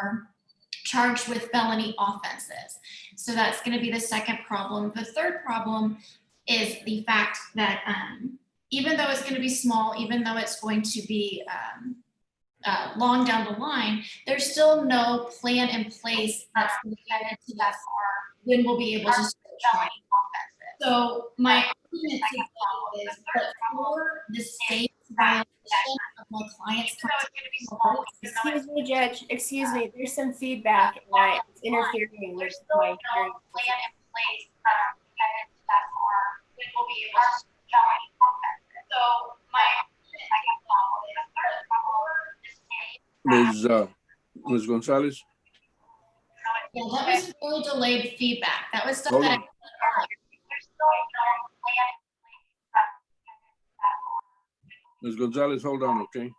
are charged with felony offenses. So that's going to be the second problem. The third problem is the fact that even though it's going to be small, even though it's going to be long down the line, there's still no plan in place that's going to get into that far when we'll be able to start trying offenses. So my argument today is that for the state's violation of my client's Excuse me, Judge. Excuse me. There's some feedback and it's interfering with my hearing. Plan in place that far when we'll be able to start trying offenses. So my Ms. Gonzalez? Yeah, that was really delayed feedback. That was stuff Hold that on. Ms. Gonzalez, hold on, okay?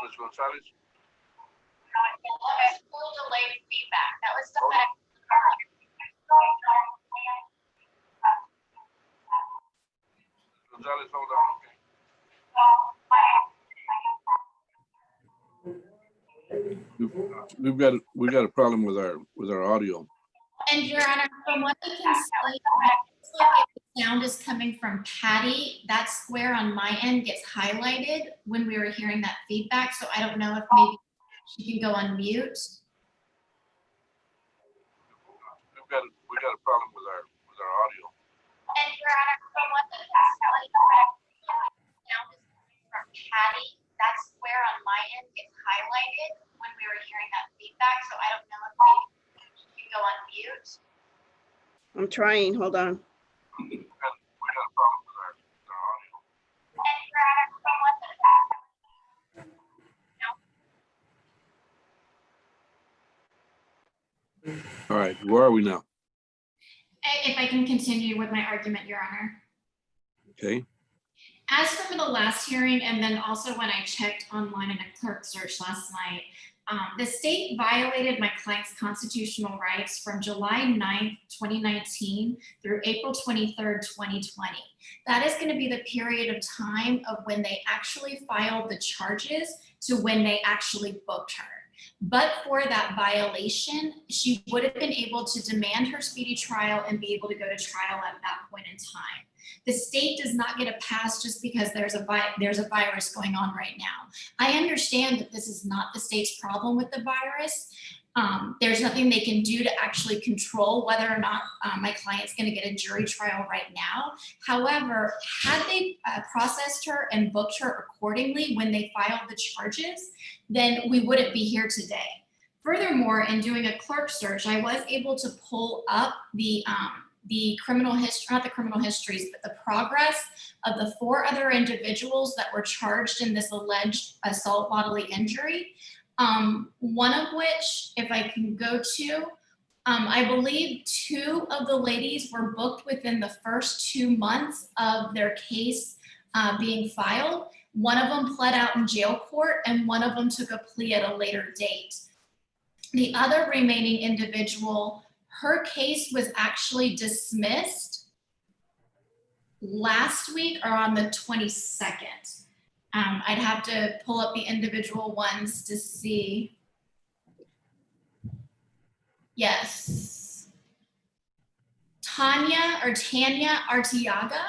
Ms. Gonzalez? that was really delayed feedback. That was stuff that Gonzalez, hold on, okay? We got a problem with our audio. And Your Honor, from what I can see, it looks like the sound is coming from Patty. That square on my end gets highlighted when we were hearing that feedback. So I don't know if maybe she can go on mute. We got a problem with our audio. And Your Honor, from what I can see, the sound is coming from Patty. That square on my end gets highlighted when we were hearing that feedback. So I don't know if maybe she can go on mute. I'm trying. Hold on. We got a problem with our audio. And Your Honor, from what I can see, All right, where are we now? if I can continue with my argument, Your Honor. Okay. As from the last hearing, and then also when I checked online in a clerk search last night, the state violated my client's constitutional rights from July 9th, 2019 through April 23rd, 2020. That is going to be the period of time of when they actually filed the charges to when they actually booked her. But for that violation, she would have been able to demand her speedy trial and be able to go to trial at that point in time. The state does not get a pass just because there's a virus going on right now. I understand that this is not the state's problem with the virus. There's nothing they can do to actually control whether or not my client's going to get a jury trial right now. However, had they processed her and booked her accordingly when they filed the charges, then we wouldn't be here today. Furthermore, in doing a clerk search, I was able to pull up the criminal history, not the criminal histories, but the progress of the 4 other individuals that were charged in this alleged assault bodily injury. One of which, if I can go to, I believe 2 of the ladies were booked within the first 2 months of their case being filed. One of them pled out in jail court and one of them took a plea at a later date. The other remaining individual, her case was actually dismissed last week or on the 22nd. I'd have to pull up the individual ones to see. Yes. Tanya Artiaga,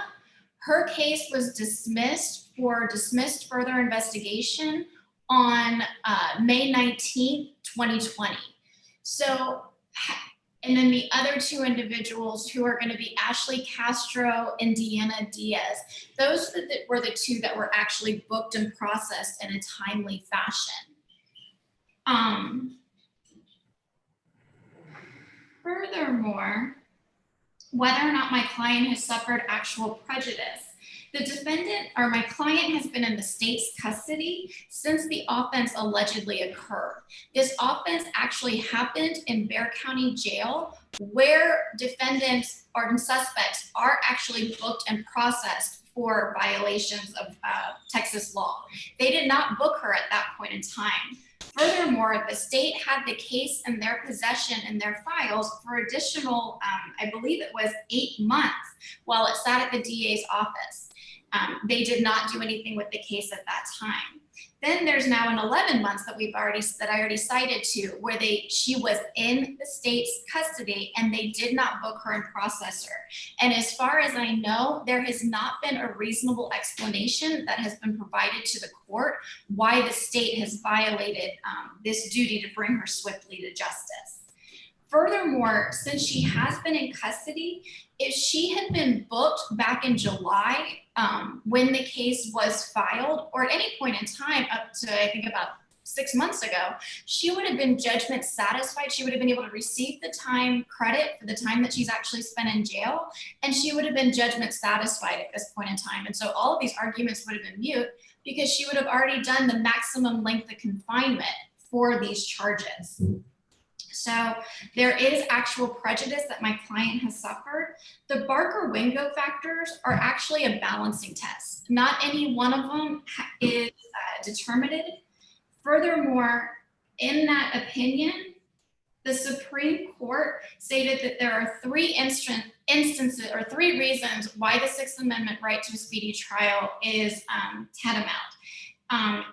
her case was dismissed for dismissed further investigation on May 19th, 2020. So, and then the other 2 individuals who are going to be Ashley Castro and Deanna Diaz, those were the 2 that were actually booked and processed in a timely fashion. Furthermore, whether or not my client has suffered actual prejudice, the defendant or my client has been in the state's custody since the offense allegedly occurred. This offense actually happened in Bexar County Jail, where defendants or suspects are actually booked and processed for violations of Texas law. They did not book her at that point in time. Furthermore, the state had the case in their possession in their files for additional, I believe it was 8 months while it sat at the DA's office. They did not do anything with the case at that time. Then there's now an 11 months that I already cited to, where she was in the state's custody and they did not book her and process her. And as far as I know, there has not been a reasonable explanation that has been provided to the court why the state has violated this duty to bring her swiftly to justice. Furthermore, since she has been in custody, if she had been booked back in July, when the case was filed, or at any point in time up to, I think, about 6 months ago, she would have been judgment satisfied. She would have been able to receive the time credit for the time that she's actually spent in jail, and she would have been judgment satisfied at this point in time. And so all of these arguments would have been moot because she would have already done the maximum length of confinement for these charges. So there is actual prejudice that my client has suffered. The Barker-Wingo factors are actually a balancing test. Not any one of them is determinative. Furthermore, in that opinion, the Supreme Court stated that there are three instances or three reasons why the Sixth Amendment right to a speedy trial is tantamount.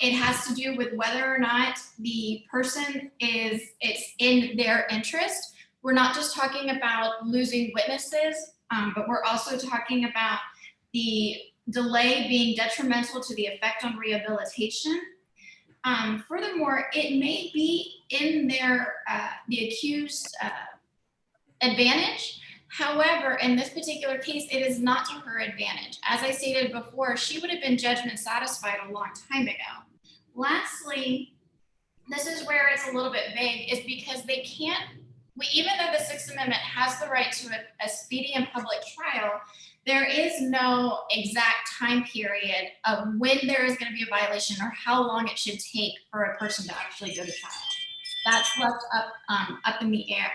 It has to do with whether or not the person it's in their interest. We're not just talking about losing witnesses, but we're also talking about the delay being detrimental to the effect on rehabilitation. Furthermore, it may be in the accused advantage. However, in this particular case, it is not to her advantage. As I stated before, she would have been judgment satisfied a long time ago. Lastly, this is where it's a little bit vague, is because they can't, even though the Sixth Amendment has the right to a speedy and public trial, there is no exact time period of when there is going to be a violation or how long it should take for a person to actually go to trial. That's left up in the air.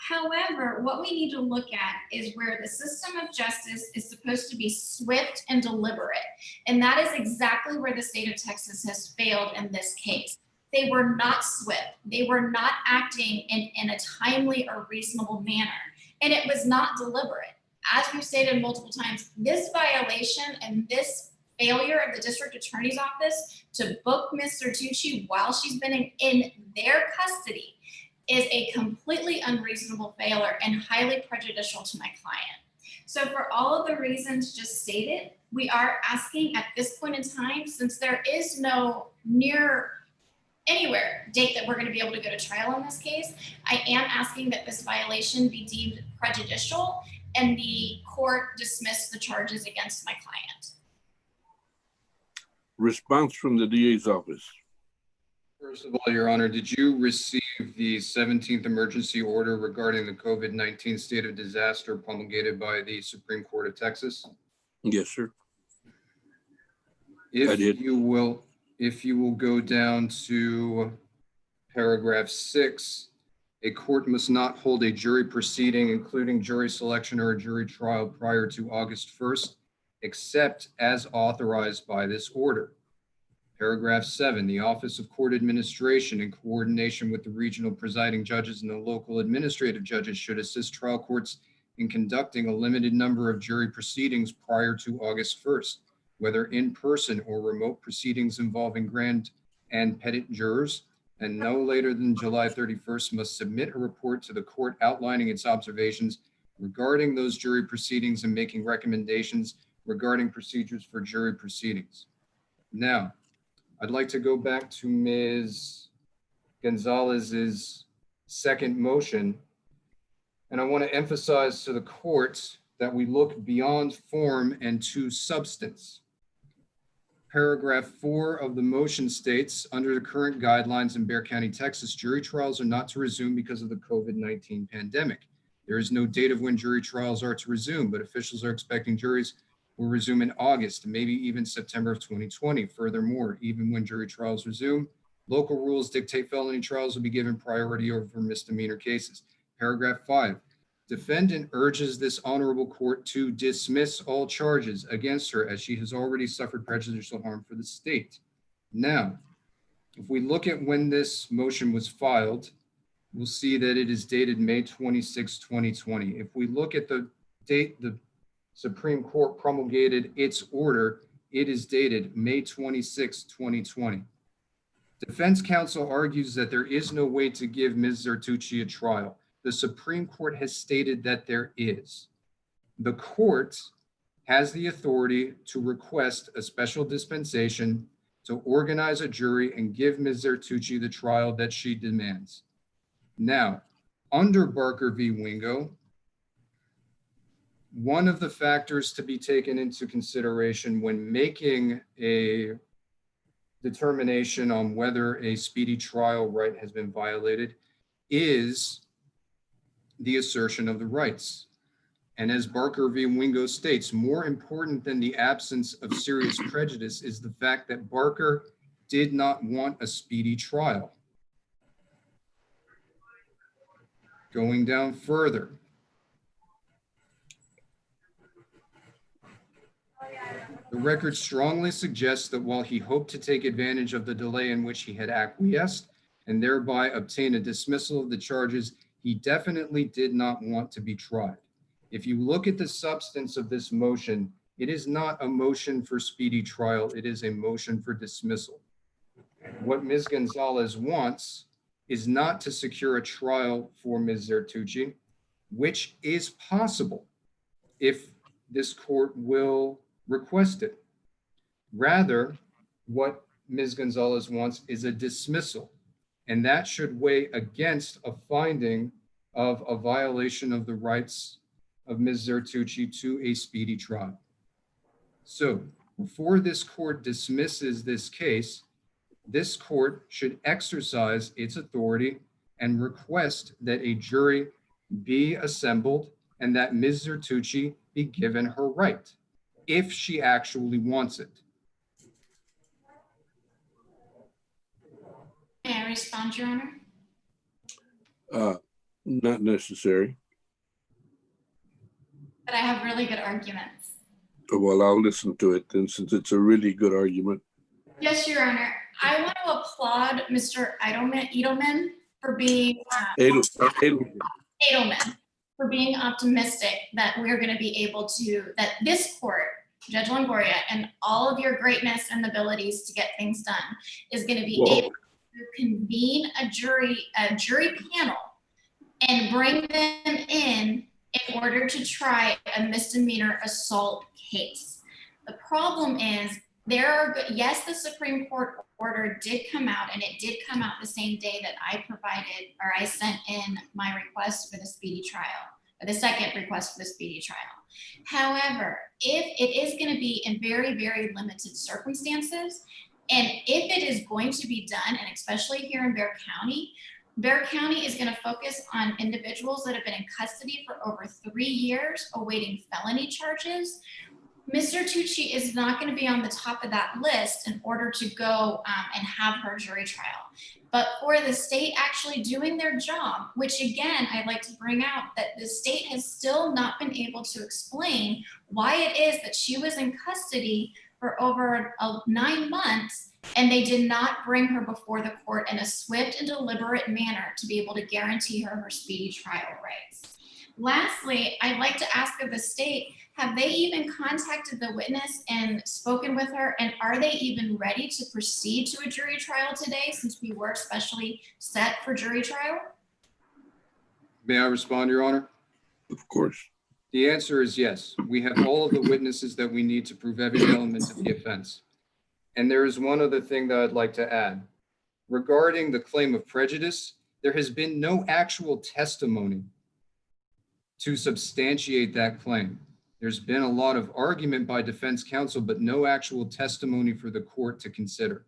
However, what we need to look at is where the system of justice is supposed to be swift and deliberate. And that is exactly where the state of Texas has failed in this case. They were not swift. They were not acting in a timely or reasonable manner. And it was not deliberate. As we've stated multiple times, this violation and this failure of the district attorney's office to book Ms. Sertucci while she's been in their custody is a completely unreasonable failure and highly prejudicial to my client. So for all of the reasons just stated, we are asking at this point in time, since there is no near anywhere date that we're going to be able to go to trial in this case, I am asking that this violation be deemed prejudicial and the court dismiss the charges against my client. Response from the DA's office. First of all, Your Honor, did you receive the 17th emergency order regarding the COVID-19 state of disaster promulgated by the Supreme Court of Texas? Yes, sir. If I did. If you will go down to paragraph 6, a court must not hold a jury proceeding, including jury selection or a jury trial prior to August 1st, except as authorized by this order. Paragraph 7, the Office of Court Administration, in coordination with the regional presiding judges and the local administrative judges, should assist trial courts in conducting a limited number of jury proceedings prior to August 1st, whether in person or remote proceedings involving grand and petit jurors, and no later than July 31st must submit a report to the court outlining its observations regarding those jury proceedings and making recommendations regarding procedures for jury proceedings. Now, I'd like to go back to Ms. Gonzalez's second motion, and I want to emphasize to the court that we look beyond form and to substance. Paragraph 4 of the motion states, under the current guidelines in Bexar County, Texas, jury trials are not to resume because of the COVID-19 pandemic. There is no date of when jury trials are to resume, but officials are expecting juries will resume in August, maybe even September of 2020. Furthermore, even when jury trials resume, local rules dictate felony trials will be given priority over misdemeanor cases. Paragraph 5, defendant urges this honorable court to dismiss all charges against her as she has already suffered prejudicial harm for the state. Now, if we look at when this motion was filed, we'll see that it is dated May 26, 2020. If we look at the date the Supreme Court promulgated its order, It is dated May 26, 2020. Defense counsel argues that there is no way to give Ms. Zertucci a trial. The Supreme Court has stated that there is. The court has the authority to request a special dispensation to organize a jury and give Ms. Zertucci the trial that she demands. Now, under Barker v. Wingo, one of the factors to be taken into consideration when making a determination on whether a speedy trial right has been violated is the assertion of the rights. And as Barker v. Wingo states, more important than the absence of serious prejudice is the fact that Barker did not want a speedy trial. Going down further, the record strongly suggests that while he hoped to take advantage of the delay in which he had acquiesced and thereby obtain a dismissal of the charges, he definitely did not want to be tried. If you look at the substance of this motion, it is not a motion for speedy trial, it is a motion for dismissal. What Ms. Gonzalez wants is not to secure a trial for Ms. Zertucci, which is possible if this court will request it. Rather, what Ms. Gonzalez wants is a dismissal, and that should weigh against a finding of a violation of the rights of Ms. Zertucci to a speedy trial. So before this court dismisses this case, this court should exercise its authority and request that a jury be assembled and that Ms. Zertucci be given her right, if she actually wants it. May I respond, Your Honor? Not necessary. But I have really good arguments. Well, I'll listen to it then, since it's a really good argument. Yes, Your Honor. I want to applaud Mr. Edelman for being Edelman for being optimistic that we're going to be able to, that this court, Judge Longoria, and all of your greatness and abilities to get things done is going to be able to convene a jury panel and bring them in order to try a misdemeanor assault case. The problem is yes, the Supreme Court order did come out, and it did come out the same day that I sent in my request for the speedy trial, or the second request for the speedy trial. However, if it is going to be in very, very limited circumstances, and if it is going to be done, and especially here in Bexar County is going to focus on individuals that have been in custody for over 3 years awaiting felony charges. Ms. Zertucci is not going to be on the top of that list in order to go and have her jury trial. But for the state actually doing their job, which again, I'd like to bring out that the state has still not been able to explain why it is that she was in custody for over 9 months and they did not bring her before the court in a swift and deliberate manner to be able to guarantee her speedy trial rights. Lastly, I'd like to ask of the state, have they even contacted the witness and spoken with her? And are they even ready to proceed to a jury trial today, since we were specially set for jury trial? May I respond, Your Honor? Of course. The answer is yes. We have all of the witnesses that we need to prove every element of the offense. And there is one other thing that I'd like to add. Regarding the claim of prejudice, there has been no actual testimony to substantiate that claim. There's been a lot of argument by defense counsel, but no actual testimony for the court to consider.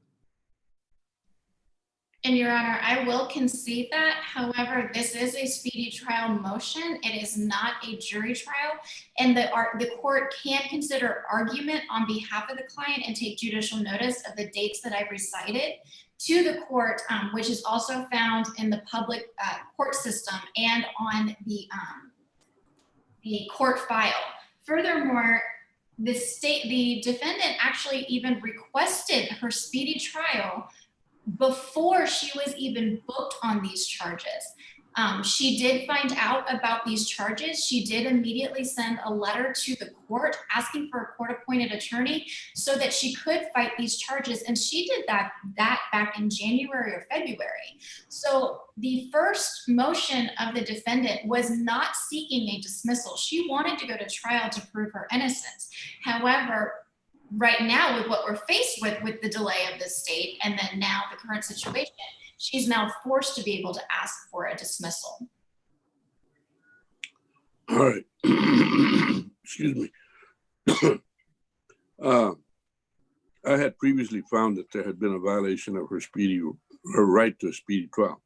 And Your Honor, I will concede that. However, this is a speedy trial motion. It is not a jury trial. And the court can consider argument on behalf of the client and take judicial notice of the dates that I've recited to the court, which is also found in the public court system and on the court file. Furthermore, the defendant actually even requested her speedy trial before she was even booked on these charges. She did find out about these charges. She did immediately send a letter to the court asking for a court-appointed attorney so that she could fight these charges. And she did that back in January or February. So the first motion of the defendant was not seeking a dismissal. She wanted to go to trial to prove her innocence. However, right now with what we're faced with the delay of the state and then now the current situation, she's now forced to be able to ask for a dismissal. All right. Excuse me. I had previously found that there had been a violation of her right to a speedy trial.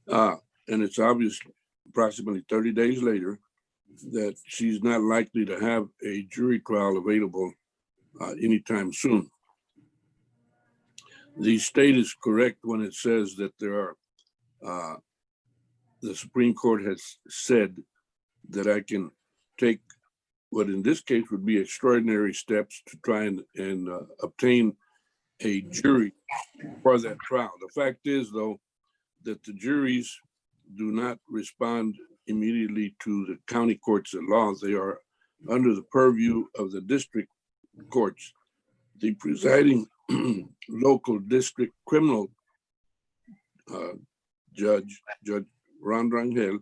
And it's obvious approximately 30 days later that she's not likely to have a jury trial available anytime soon. The state is correct when it says that there are, the Supreme Court has said that I can take what in this case would be extraordinary steps to try and obtain a jury for that trial. The fact is, though, that the juries do not respond immediately to the county courts at law. They are under the purview of the district courts. The presiding local district criminal Judge Ron Rangel,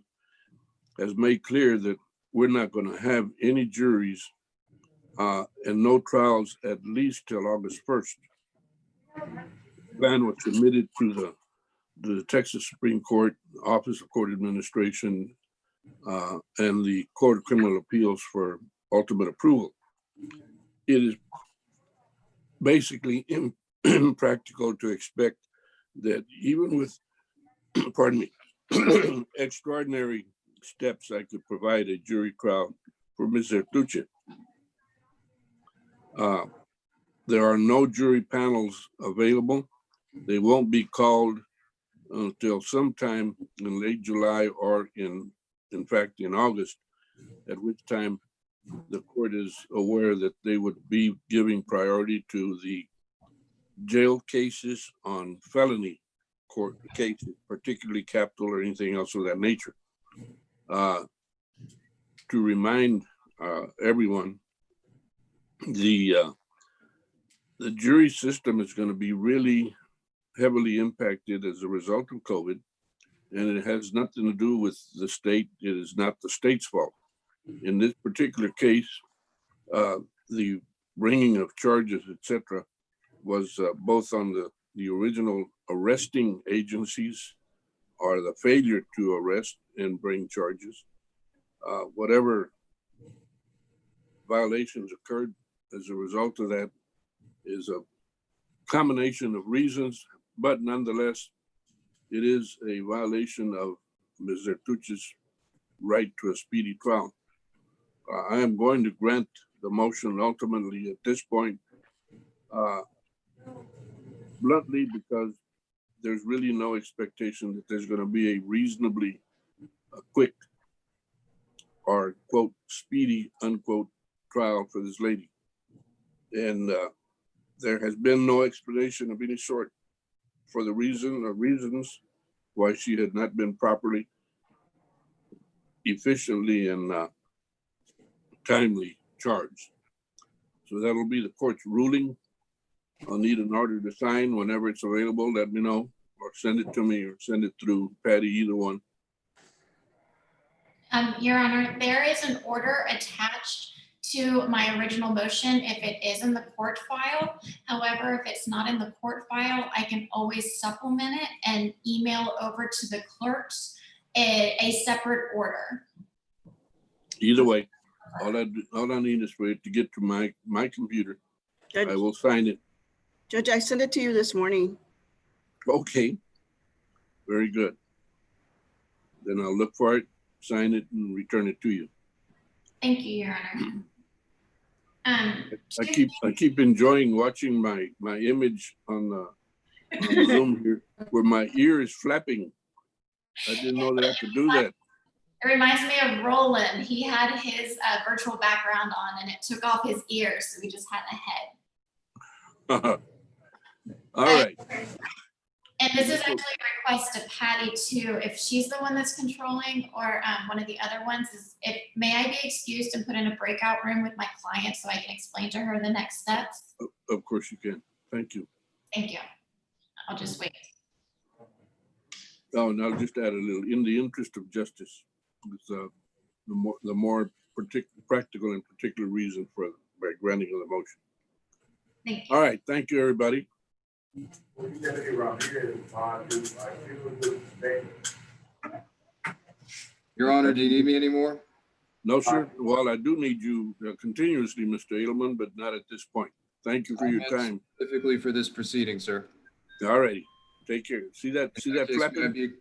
has made clear that we're not going to have any juries and no trials at least till August 1st. The plan was submitted to the Texas Supreme Court, Office of Court Administration, and the Court of Criminal Appeals for ultimate approval. It is basically impractical to expect that even with, pardon me, extraordinary steps, I could provide a jury trial for Ms. Zertuche. There are no jury panels available. They won't be called until sometime in late July or in fact in August, at which time the court is aware that they would be giving priority to the jail cases on felony court cases, particularly capital or anything else of that nature. To remind everyone, the jury system is going to be really heavily impacted as a result of COVID, and it has nothing to do with the state. It is not the state's fault. In this particular case, the bringing of charges, etc., was both on the original arresting agencies or the failure to arrest and bring charges. Whatever violations occurred as a result of that is a combination of reasons, but nonetheless, it is a violation of Ms. Zertuche's right to a speedy trial. I am going to grant the motion ultimately at this point, bluntly, because there's really no expectation that there's going to be a reasonably quick or quote speedy unquote trial for this lady. And there has been no explanation of any sort for the reason or reasons why she had not been properly, efficiently, and timely charged. So that'll be the court's ruling. I'll need an order to sign whenever it's available. Let me know, or send it to me, or send it through Patty, either one. Your Honor, there is an order attached to my original motion if it is in the court file. However, if it's not in the court file, I can always supplement it and email over to the clerks a separate order. Either way, all I need is for it to get to my computer. Judge, I will sign it. Judge, I sent it to you this morning. Okay, very good. Then I'll look for it, sign it, and return it to you. Thank you, Your Honor. I keep enjoying watching my image on Zoom here, where my ear is flapping. I didn't know that I could do that. It reminds me of Roland. He had his virtual background on and it took off his ears, so he just had a head. All right. And this is actually a request of Patty too, if she's the one that's controlling or one of the other ones, is may I be excused and put in a breakout room with my client so I can explain to her the next steps? Of course you can. Thank you. Thank you. I'll just wait. Oh, and I'll just add a little, in the interest of justice, with the more practical and particular reason for by granting of the motion. Thank you. All right, thank you, everybody. Your Honor, do you need me anymore? No, sir. Well, I do need you continuously, Mr. Edelman, but not at this point. Thank you for your time. Specifically for this proceeding, sir. All righty, take care. See that May I flapping?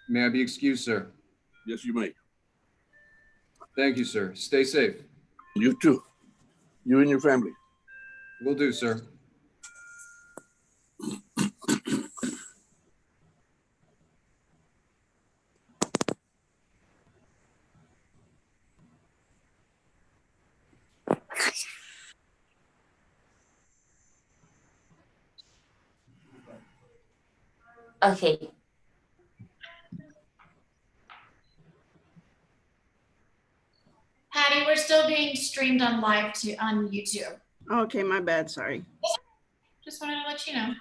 may I be excused, sir? Yes, you may. Thank you, sir. Stay safe. You too. You and your family. Will do, sir. Okay, Patty, we're still being streamed on YouTube. Okay, my bad, sorry. Just wanted to let you know.